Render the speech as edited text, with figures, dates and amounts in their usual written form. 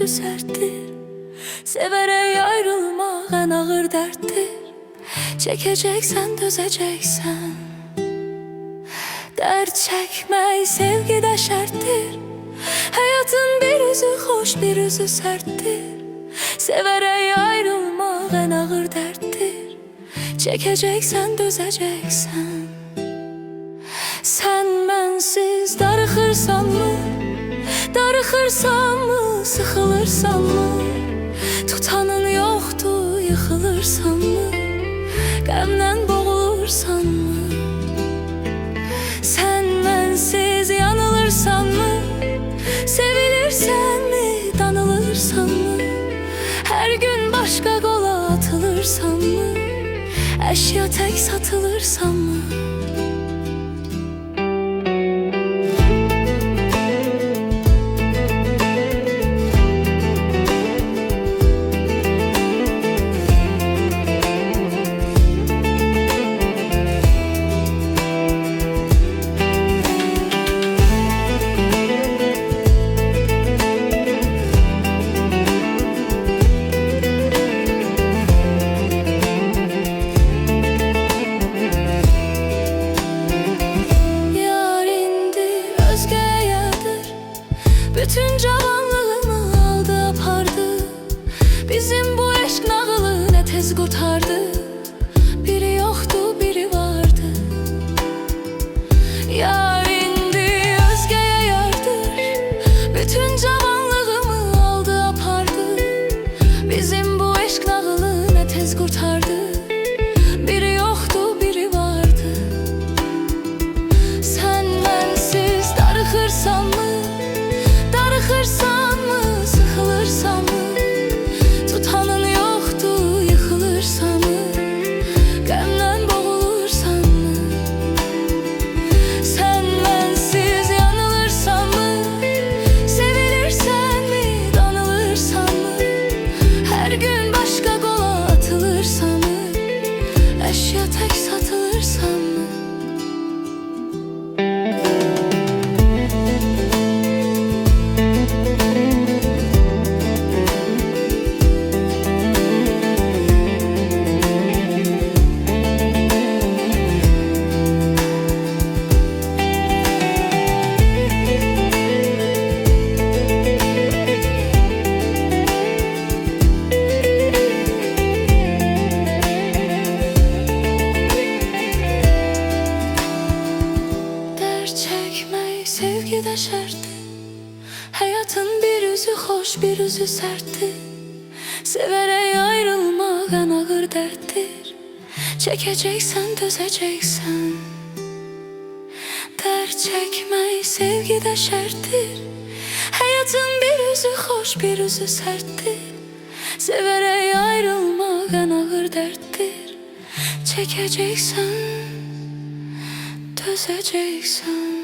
üzü serttir. Severek ayrılmak en ağır derttir. Çekeceksen dözeceksen. Dert çekmek sevgide şerttir. Hayatın bir üzü hoş bir üzü serttir. Severek ayrılmak en ağır derttir. Çekeceksen dözeceksen. Sen bensiz darıxırsan mı? Darıxırsan mı? Sıxılırsan mı? Tutanın yoxdur, yıxılırsan mı? Qəmdən boğulursan mı? Sen bensiz yanılırsan mı? Sevilirsen mi? Danılırsan mı? Her gün başka qola atılırsan mı? Əşya tək satılırsan mı? Bütün cavanlığımı aldı apardı. Bizim bu eşk nağılı ne tez kurtardı. Biri yoktu biri vardı. Yar indi özgeye yardır. Bütün cavanlığımı aldı apardı. Bizim bu eşk nağılı ne tez kurtardı. Biri yoktu biri vardı. Sen bensiz darıxırsan mı? Darıxırsan mı, sıxılırsan mı? Tutanın yoxdur, yıxılırsan mı? Qəmdən boğulursan mı? Sen bensiz yanılırsan mı? Sevilirsən mi, danılırsan mı? Her gün başka qola atılırsan mı? Əşya tək satılırsan mı? Sevgide şerttir. Hayatın bir yüzü hoş bir yüzü serttir. Severek ayrılmak en ağır derttir. Çekeceksen dözeceksen. Dert çekmek sevgide şerttir. Hayatın bir yüzü hoş bir yüzü serttir. Severek ayrılmak en ağır derttir. Çekeceksen dözeceksen.